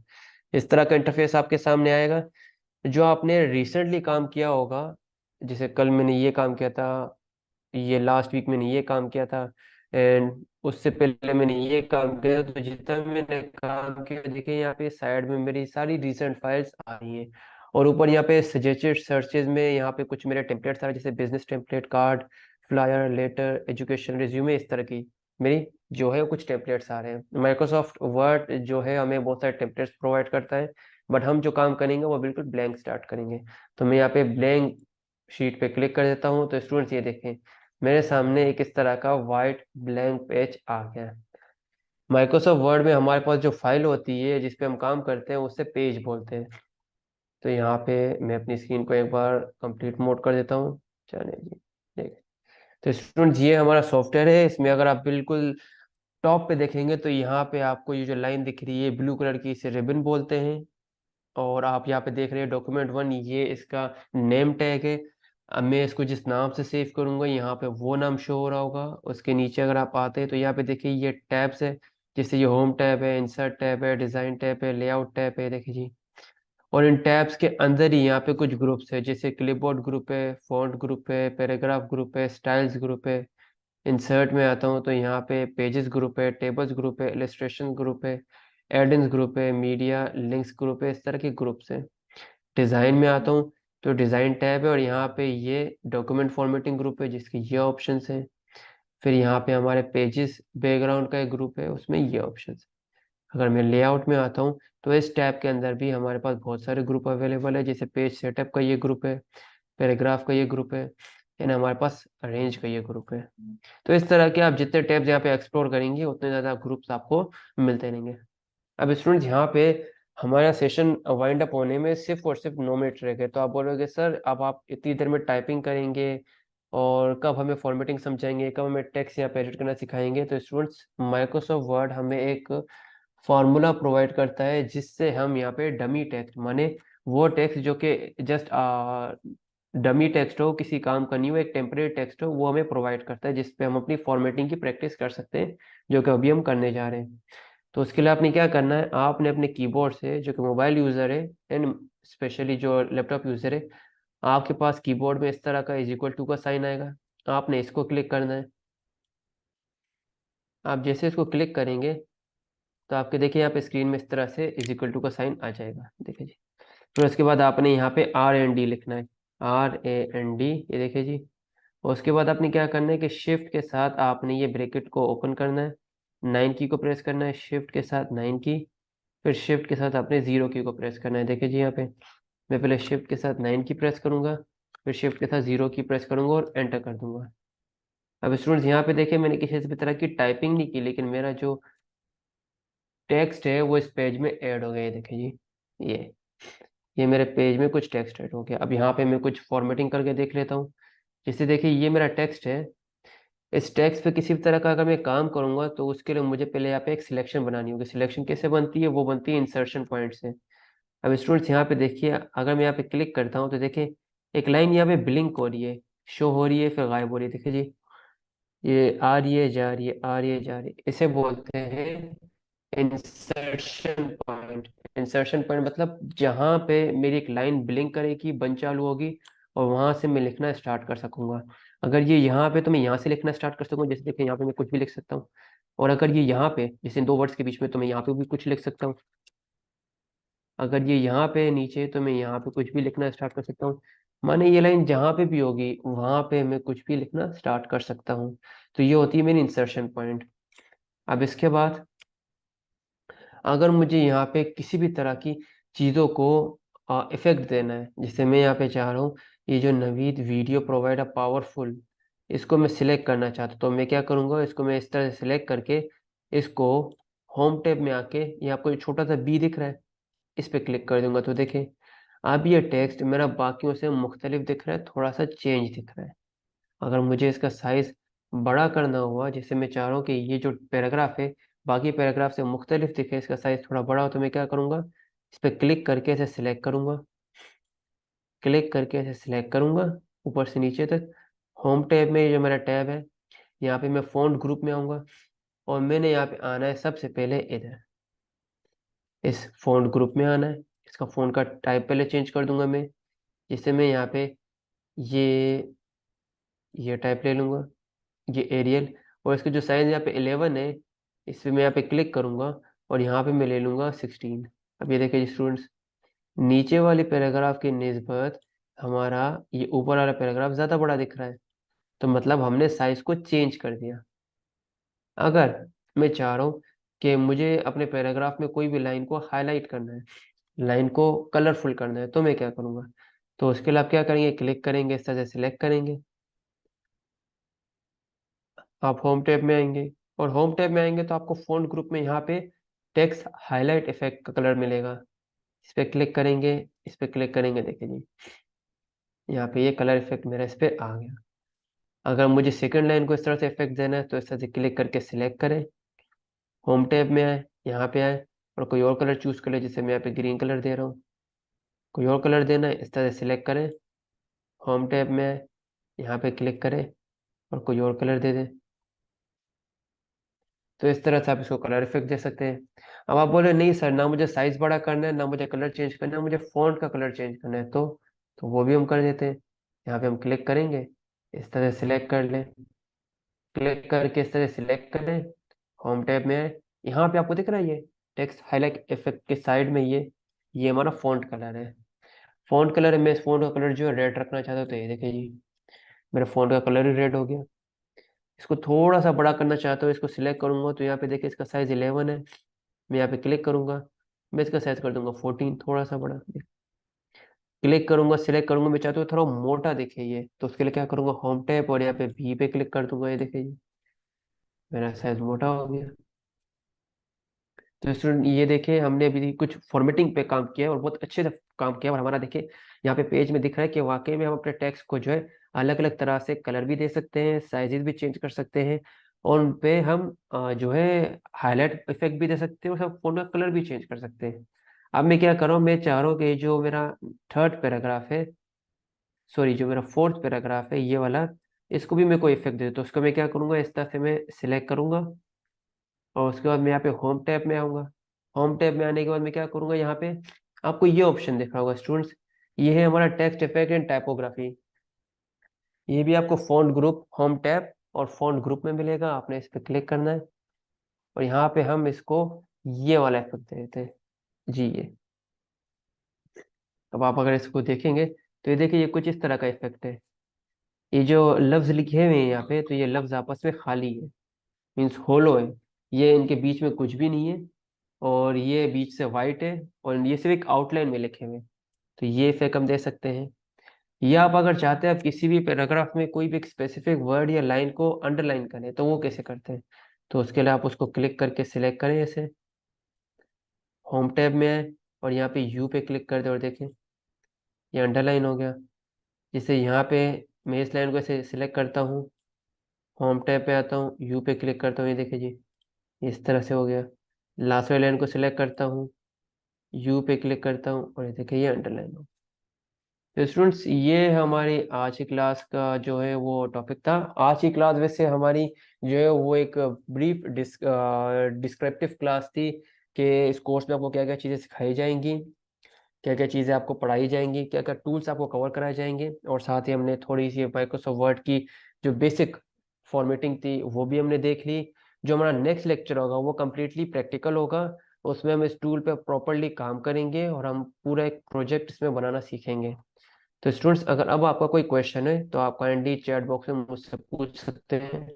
इस तरह का इंटरफेस आपके सामने आएगा। जो आपने रिसेंटली काम किया होगा, जैसे कल मैंने ये काम किया था, ये लास्ट वीक मैंने ये काम किया था, एंड उससे पहले मैंने ये काम किया था, तो जितना भी मैंने काम किया देखिए यहाँ पे साइड में मेरी सारी रिसेंट फाइल्स आ रही हैं। और ऊपर यहाँ पे सजेस्टेड सर्चेज में यहाँ पे कुछ मेरे टेम्पलेट्स आ रहे हैं, जैसे business template, card, flyer, letter, education, resume, इस तरह की मेरी जो है वो कुछ टेम्पलेट्स आ रहे हैं। माइक्रोसॉफ्ट वर्ड जो है हमें बहुत सारे टेम्पलेट्स प्रोवाइड करता है, बट हम जो काम करेंगे वो बिल्कुल ब्लैंक स्टार्ट करेंगे। तो मैं यहाँ पे ब्लैंक शीट पे क्लिक कर देता हूँ। तो स्टूडेंट्स ये देखें मेरे सामने एक इस तरह का वाइट ब्लैंक पेज आ गया है। माइक्रोसॉफ्ट वर्ड में हमारे पास जो फाइल होती है जिस पे हम काम करते हैं उसे पेज बोलते हैं। तो यहाँ पे मैं अपनी स्क्रीन को एक बार कंप्लीट मोड कर देता हूँ। चलिए जी, देख, तो स्टूडेंट्स ये हमारा सॉफ्टवेयर है। इसमें अगर आप बिल्कुल टॉप पे देखेंगे तो यहाँ पे आपको ये जो लाइन दिख रही है ब्लू कलर की, इसे रिबन बोलते हैं। और आप यहाँ पे देख रहे हैं डॉक्यूमेंट 1, ये इसका नेम टैग है। अब मैं इसको जिस नाम से सेव करूंगा यहाँ पे वो नाम शो हो रहा होगा। उसके नीचे अगर आप आते हैं तो यहाँ पे देखिए ये टैब्स है, जैसे ये होम टैब है, इंसर्ट टैब है, डिजाइन टैब है, लेआउट टैब है, देखिए जी। और इन टैब्स के अंदर ही यहाँ पे कुछ ग्रुप्स है, जैसे क्लिपबोर्ड ग्रुप है, फॉन्ट ग्रुप है, पैराग्राफ ग्रुप है, स्टाइल्स ग्रुप है। इंसर्ट में आता हूँ तो यहाँ पे पेजेस ग्रुप है, टेबल्स ग्रुप है, इलस्ट्रेशन ग्रुप है, एडिंग्स ग्रुप है, मीडिया लिंक्स ग्रुप है, इस तरह के ग्रुप्स हैं। डिज़ाइन में आता हूँ तो डिज़ाइन टैब है और यहाँ पे ये डॉक्यूमेंट फॉर्मेटिंग ग्रुप है जिसके ये ऑप्शंस हैं। फिर यहाँ पे हमारे पेजेस बैकग्राउंड का एक ग्रुप है, उसमें ये ऑप्शंस। अगर मैं लेआउट में आता हूँ तो इस टैब के अंदर भी हमारे पास बहुत सारे ग्रुप अवेलेबल है, जैसे पेज सेटअप का ये ग्रुप है, पैराग्राफ का ये ग्रुप है, एंड हमारे पास अरेंज का ये ग्रुप है। तो इस तरह के आप जितने टैब्स यहाँ पे एक्सप्लोर करेंगे उतने ज़्यादा ग्रुप्स आपको मिलते रहेंगे। अब स्टूडेंट्स यहाँ पे हमारा सेशन वाइंड अप होने में सिर्फ और सिर्फ 9 मिनट रह गए। तो आप बोलोगे सर अब आप इतनी देर में टाइपिंग करेंगे और कब हमें फॉर्मेटिंग समझाएंगे, कब हमें टेक्स्ट यहाँ पे एडिट करना सिखाएंगे। तो स्टूडेंट्स माइक्रोसॉफ्ट वर्ड हमें एक फार्मूला प्रोवाइड करता है जिससे हम यहाँ पे डमी टेक्स्ट, माने वो टेक्स्ट जो कि जस्ट डमी टेक्स्ट हो, किसी काम का नहीं हो, एक टेम्परेरी टेक्स्ट हो, वो हमें प्रोवाइड करता है जिसपे हम अपनी फॉर्मेटिंग की प्रैक्टिस कर सकते हैं, जो कि अभी हम करने जा रहे हैं। तो उसके लिए आपने क्या करना है, आपने अपने कीबोर्ड से, जो कि मोबाइल यूज़र है एंड स्पेशली जो लैपटॉप यूज़र है, आपके पास कीबोर्ड में इस तरह का =टू का साइन आएगा। आपने इसको क्लिक करना है। आप जैसे इसको क्लिक करेंगे तो आपके देखिए यहाँ पे स्क्रीन में इस तरह से =टू का साइन आ जाएगा, देखिए जी। फिर उसके बाद आपने यहाँ पे RAND लिखना है, RAND, ये देखिए जी। और उसके बाद आपने क्या करना है कि शिफ्ट के साथ आपने ये ब्रैकेट को ओपन करना है, 9 की को प्रेस करना है, शिफ्ट के साथ 9 की, फिर शिफ्ट के साथ आपने 0 की को प्रेस करना है। देखिए जी यहाँ पे मैं पहले शिफ्ट के साथ 9 की प्रेस करूंगा, फिर शिफ्ट के साथ 0 की प्रेस करूंगा और एंटर कर दूंगा। अब स्टूडेंट्स यहाँ पे देखिए मैंने किसी भी तरह की टाइपिंग नहीं की, लेकिन मेरा जो टेक्स्ट है वो इस पेज में ऐड हो गया है, देखिए जी। ये मेरे पेज में कुछ टेक्स्ट ऐड हो गया। अब यहाँ पे मैं कुछ फॉर्मेटिंग करके देख लेता हूँ। जैसे देखिए ये मेरा टेक्स्ट है। इस टेक्स्ट पे किसी भी तरह का अगर मैं काम करूंगा तो उसके लिए मुझे पहले यहाँ पे एक सिलेक्शन बनानी होगी। सिलेक्शन कैसे बनती है, वो बनती है इंसर्शन पॉइंट से। अब स्टूडेंट्स यहाँ पे देखिए अगर मैं यहाँ पे क्लिक करता हूँ तो देखिए एक लाइन यहाँ पे ब्लिंक हो रही है, शो हो रही है, फिर गायब हो रही है, देखिए जी। ये आ रही है, जा रही है, आ रही है, जा रही है, इसे बोलते हैं इंसर्शन पॉइंट। इंसर्शन पॉइंट मतलब जहाँ पे मेरी एक लाइन ब्लिंक करेगी, बन चालू होगी, और वहां से मैं लिखना स्टार्ट कर सकूंगा। अगर ये यहाँ पे तो मैं यहाँ से लिखना स्टार्ट कर सकूंगा, जैसे देखिए यहाँ पे मैं कुछ भी लिख सकता हूँ। और अगर ये यहाँ पे जैसे दो वर्ड्स के बीच में, तो मैं यहाँ पे भी कुछ लिख सकता हूँ। अगर ये यहाँ पे नीचे, तो मैं यहाँ पे कुछ भी लिखना स्टार्ट कर सकता हूँ। माने ये लाइन जहाँ पे भी होगी वहां पे मैं कुछ भी लिखना स्टार्ट कर सकता हूँ। तो ये होती है मेरी इंसर्शन पॉइंट। अब इसके बाद अगर मुझे यहाँ पे किसी भी तरह की चीज़ों को इफेक्ट देना है, जैसे मैं यहाँ पे चाह रहा हूँ ये जो नवीद वीडियो प्रोवाइडर पावरफुल, इसको मैं सिलेक्ट करना चाहता हूँ, तो मैं क्या करूँगा, इसको मैं इस तरह से सिलेक्ट करके इसको होम टैब में आके, ये आपको जो छोटा सा बी दिख रहा है, इस पे क्लिक कर दूंगा। तो देखें अब ये टेक्स्ट मेरा बाकियों से मुख्तलिफ दिख रहा है, थोड़ा सा चेंज दिख रहा है। अगर मुझे इसका साइज बड़ा करना हुआ, जैसे मैं चाह रहा हूँ कि ये जो पैराग्राफ है बाकी पैराग्राफ से मुख्तलिफ दिखे, इसका साइज थोड़ा बड़ा हो, तो मैं क्या करूँगा, इस पर क्लिक करके इसे सिलेक्ट करूँगा। क्लिक करके इसे सिलेक्ट करूँगा ऊपर से नीचे तक। होम टैब में ये जो मेरा टैब है, यहाँ पे मैं फ़ॉन्ट ग्रुप में आऊँगा, और मैंने यहाँ पे आना है सबसे पहले इधर, इस फ़ॉन्ट ग्रुप में आना है। इसका फ़ॉन्ट का टाइप पहले चेंज कर दूंगा मैं, जिससे मैं यहाँ पे ये ये टाइप ले लूँगा, ये एरियल। और इसके जो साइज यहाँ पे 11 है, इस पे मैं यहाँ पे क्लिक करूँगा, और यहाँ पे मैं ले लूँगा 16। अब ये देखिए स्टूडेंट्स, नीचे वाले पैराग्राफ की निस्बत हमारा ये ऊपर वाला पैराग्राफ ज़्यादा बड़ा दिख रहा है, तो मतलब हमने साइज को चेंज कर दिया। अगर मैं चाह रहा हूँ कि मुझे अपने पैराग्राफ में कोई भी लाइन को हाईलाइट करना है, लाइन को कलरफुल करना है, तो मैं क्या करूँगा, तो उसके लिए आप क्या करेंगे, क्लिक करेंगे, इस तरह से सिलेक्ट करेंगे। आप होम टैब में आएंगे, और होम टैब में आएंगे तो आपको फ़ॉन्ट ग्रुप में यहाँ पे टेक्स्ट हाईलाइट इफेक्ट का कलर मिलेगा। इस पे क्लिक करेंगे, इस पे क्लिक करेंगे, देखिए जी यहाँ पे ये कलर इफेक्ट मेरा इस पे आ गया। अगर मुझे सेकंड लाइन को इस तरह से इफेक्ट देना है, तो इस तरह से क्लिक करके सिलेक्ट करें, होम टैब में आए, यहाँ पे आए, और कोई और कलर चूज कर ले, जैसे मैं यहाँ पे ग्रीन कलर दे रहा हूँ। कोई और कलर देना है, इस तरह से सिलेक्ट करें, होम टैब में आए, यहाँ पे क्लिक करें, और कोई और कलर दे दें। तो इस तरह से आप इसको कलर इफेक्ट दे सकते हैं। अब आप बोले नहीं सर, ना मुझे साइज बड़ा करना है, ना मुझे कलर चेंज करना है, मुझे फॉन्ट का कलर चेंज करना है, तो वो भी हम कर देते हैं। यहाँ पे हम क्लिक करेंगे, इस तरह सिलेक्ट कर लें, क्लिक करके इस तरह सिलेक्ट करें, होम टैब में है, यहाँ पे आपको दिख रहा है ये टेक्स्ट हाईलाइट इफेक्ट के साइड में ये हमारा फॉन्ट कलर है। फॉन्ट कलर है, मैं इस फॉन्ट का कलर जो है रेड रखना चाहता हूँ, तो ये देखिए जी मेरा फॉन्ट का कलर ही रेड हो गया। इसको थोड़ा सा बड़ा करना चाहता हूँ, इसको सिलेक्ट करूंगा, तो यहाँ पे देखिए इसका साइज 11 है। मैं यहाँ पे क्लिक करूंगा, मैं इसका साइज कर दूंगा 14, थोड़ा सा बड़ा। क्लिक करूंगा, सिलेक्ट करूंगा, मैं चाहता हूँ थोड़ा मोटा दिखे ये, तो उसके लिए क्या करूंगा, होम टैब और यहाँ पे भी पे क्लिक कर दूंगा, ये देखिए जी मेरा साइज मोटा हो गया। तो स्टूडेंट ये देखिए हमने अभी कुछ फॉर्मेटिंग पे काम किया है, और बहुत अच्छे से काम किया, और हमारा देखिए यहाँ पे पेज में दिख रहा है कि वाकई में हम अपने टेक्स्ट को जो है अलग अलग तरह से कलर भी दे सकते हैं, साइजेस भी चेंज कर सकते हैं, और उन पे हम जो है हाईलाइट इफेक्ट भी दे सकते हैं, और सब फोन का कलर भी चेंज कर सकते हैं। अब मैं क्या कर रहा हूँ, मैं चाह रहा हूँ कि जो मेरा थर्ड पैराग्राफ है, सॉरी जो मेरा फोर्थ पैराग्राफ है ये वाला, इसको भी मैं कोई इफेक्ट दे, तो उसको मैं क्या करूंगा, इस तरह से मैं सिलेक्ट करूंगा, और उसके बाद मैं यहाँ पे होम टैब में आऊँगा। होम टैब में आने के बाद मैं क्या करूँगा, यहाँ पे आपको ये ऑप्शन दिख रहा होगा स्टूडेंट्स, ये है हमारा टेक्स्ट इफेक्ट एंड टाइपोग्राफी। ये भी आपको फॉन्ट ग्रुप, होम टैब और फॉन्ट ग्रुप में मिलेगा, आपने इस पर क्लिक करना है, और यहाँ पे हम इसको ये वाला इफेक्ट दे देते हैं जी ये। अब आप अगर इसको देखेंगे, तो ये देखिए ये कुछ इस तरह का इफेक्ट है। ये जो लफ्ज लिखे हुए हैं यहाँ पे, तो ये लफ्ज आपस में खाली है, मीन्स होलो है, ये इनके बीच में कुछ भी नहीं है, और ये बीच से वाइट है, और ये सिर्फ एक आउटलाइन में लिखे हुए हैं। तो ये इफेक्ट हम दे सकते हैं। या आप अगर चाहते हैं आप किसी भी पैराग्राफ में कोई भी एक स्पेसिफिक वर्ड या लाइन को अंडरलाइन करें, तो वो कैसे करते हैं, तो उसके लिए आप उसको क्लिक करके सिलेक्ट करें, ऐसे होम टैब में आए, और यहाँ पे यू पे क्लिक कर दें, और देखें ये अंडरलाइन हो गया। जैसे यहाँ पे मैं इस लाइन को ऐसे सिलेक्ट करता हूँ, होम टैब पे आता हूँ, यू पे क्लिक करता हूँ, ये देखिए जी इस तरह से हो गया। लास्ट वाली लाइन को सिलेक्ट करता हूँ, यू पे क्लिक करता हूँ, और ये देखिए ये अंडरलाइन हो। तो स्टूडेंट्स ये हमारी आज की क्लास का जो है वो टॉपिक था। आज की क्लास वैसे हमारी जो है वो एक ब्रीफ डिस्क्रिप्टिव क्लास थी कि इस कोर्स में आपको क्या क्या चीज़ें सिखाई जाएंगी। क्या क्या चीज़ें आपको पढ़ाई जाएंगी, क्या क्या टूल्स आपको कवर कराए जाएंगे, और साथ ही हमने थोड़ी सी माइक्रोसॉफ्ट वर्ड की जो बेसिक फॉर्मेटिंग थी वो भी हमने देख ली। जो हमारा नेक्स्ट लेक्चर होगा वो कम्प्लीटली प्रैक्टिकल होगा। उसमें हम इस टूल पे प्रॉपरली काम करेंगे और हम पूरा एक प्रोजेक्ट इसमें बनाना सीखेंगे। तो स्टूडेंट्स, अगर अब आपका कोई क्वेश्चन है तो आप काइंडली चैट बॉक्स में मुझसे पूछ सकते हैं।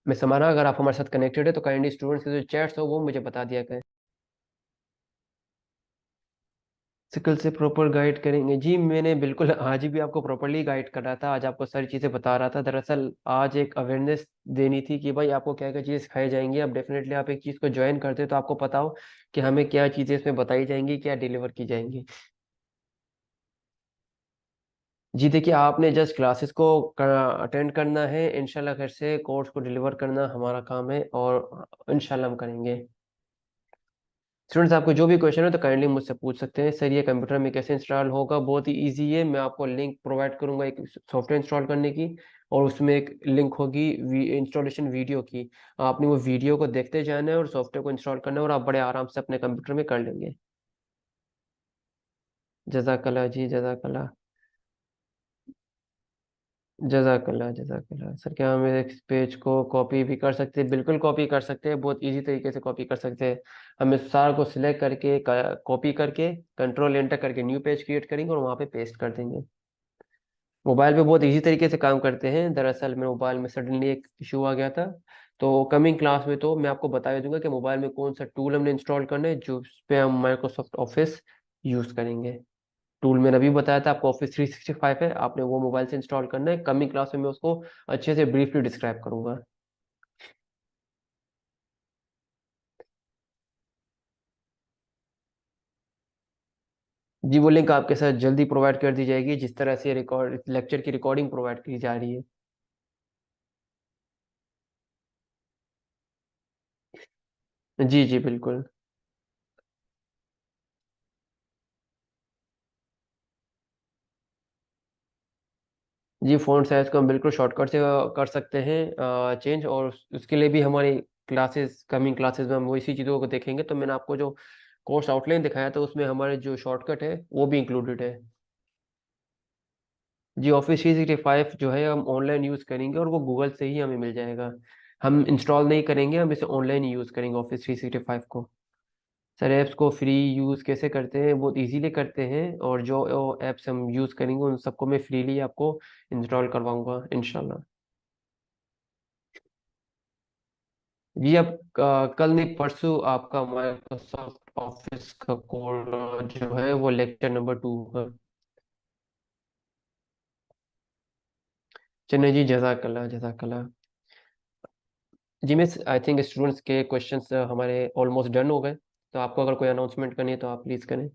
मैं समाना, अगर आप हमारे साथ कनेक्टेड है तो काइंडली स्टूडेंट्स के जो चैट्स हो वो मुझे बता दिया करें। सिकल से प्रॉपर गाइड करेंगे जी, मैंने बिल्कुल आज भी आपको प्रॉपरली गाइड कर रहा था, आज आपको सारी चीज़ें बता रहा था। दरअसल आज एक अवेयरनेस देनी थी कि भाई आपको क्या क्या चीज़ें सिखाई जाएंगी। अब डेफिनेटली आप एक चीज़ को ज्वाइन करते हो तो आपको पता हो कि हमें क्या चीज़ें इसमें बताई जाएंगी, क्या डिलीवर की जाएंगी। जी देखिए, आपने जस्ट क्लासेस को अटेंड करना है, इंशाल्लाह खैर से कोर्स को डिलीवर करना हमारा काम है, और इंशाल्लाह हम करेंगे। स्टूडेंट्स, आपको जो भी क्वेश्चन है तो काइंडली मुझसे पूछ सकते हैं। सर, ये कंप्यूटर में कैसे इंस्टॉल होगा? बहुत ही इजी है। मैं आपको लिंक प्रोवाइड करूंगा एक सॉफ्टवेयर इंस्टॉल करने की, और उसमें एक लिंक होगी इंस्टॉलेशन वीडियो की। आपने वो वीडियो को देखते जाना है और सॉफ्टवेयर को इंस्टॉल करना है, और आप बड़े आराम से अपने कंप्यूटर में कर लेंगे। जजाकल्ला जी, जजाकल्ला। जजाकल्ला, जजाकल्ला। सर, क्या हम इस पेज को कॉपी भी कर सकते हैं? बिल्कुल कॉपी कर सकते हैं, बहुत इजी तरीके से कॉपी कर सकते हैं। हम इस सार को सिलेक्ट करके कॉपी करके कंट्रोल एंटर करके न्यू पेज क्रिएट करेंगे और वहाँ पे पेस्ट कर देंगे। मोबाइल पे बहुत इजी तरीके से काम करते हैं। दरअसल मेरे मोबाइल में सडनली एक इशू आ गया था, तो कमिंग क्लास में तो मैं आपको बता दूंगा कि मोबाइल में कौन सा टूल हमने इंस्टॉल करना है जो पे हम माइक्रोसॉफ्ट ऑफिस यूज करेंगे। टूल मैंने अभी बताया था आपको, ऑफिस 365 है, आपने वो मोबाइल से इंस्टॉल करना है। कमिंग क्लास में मैं उसको अच्छे से ब्रीफली डिस्क्राइब करूंगा। जी, वो लिंक आपके साथ जल्दी प्रोवाइड कर दी जाएगी, जिस तरह से रिकॉर्ड लेक्चर की रिकॉर्डिंग प्रोवाइड की जा रही है। जी जी बिल्कुल। जी, फ़ॉन्ट साइज़ को हम बिल्कुल शॉर्टकट से कर सकते हैं चेंज, और उसके लिए भी हमारी क्लासेस, कमिंग क्लासेस में हम वो इसी चीज़ों को देखेंगे। तो मैंने आपको जो कोर्स आउटलाइन दिखाया था उसमें हमारे जो शॉर्टकट है वो भी इंक्लूडेड है। जी, ऑफिस 365 जो है हम ऑनलाइन यूज़ करेंगे, और वो गूगल से ही हमें मिल जाएगा। हम इंस्टॉल नहीं करेंगे, हम इसे ऑनलाइन ही यूज़ करेंगे ऑफिस 365 को। सर, ऐप्स को फ्री यूज़ कैसे करते हैं? बहुत इजीली करते हैं, और जो ऐप्स हम यूज़ करेंगे उन सबको मैं फ्रीली आपको इंस्टॉल करवाऊंगा इंशाल्लाह। जी, अब कल नहीं परसों आपका माइक्रोसॉफ्ट ऑफिस का कोड जो है वो लेक्चर नंबर 2 है। चलिए जी, जजाकल्ला, जजाकल्ला। जी मिस, आई थिंक स्टूडेंट्स के क्वेश्चंस हमारे ऑलमोस्ट डन हो गए। तो आपको अगर कोई अनाउंसमेंट करनी है तो आप प्लीज़ करें।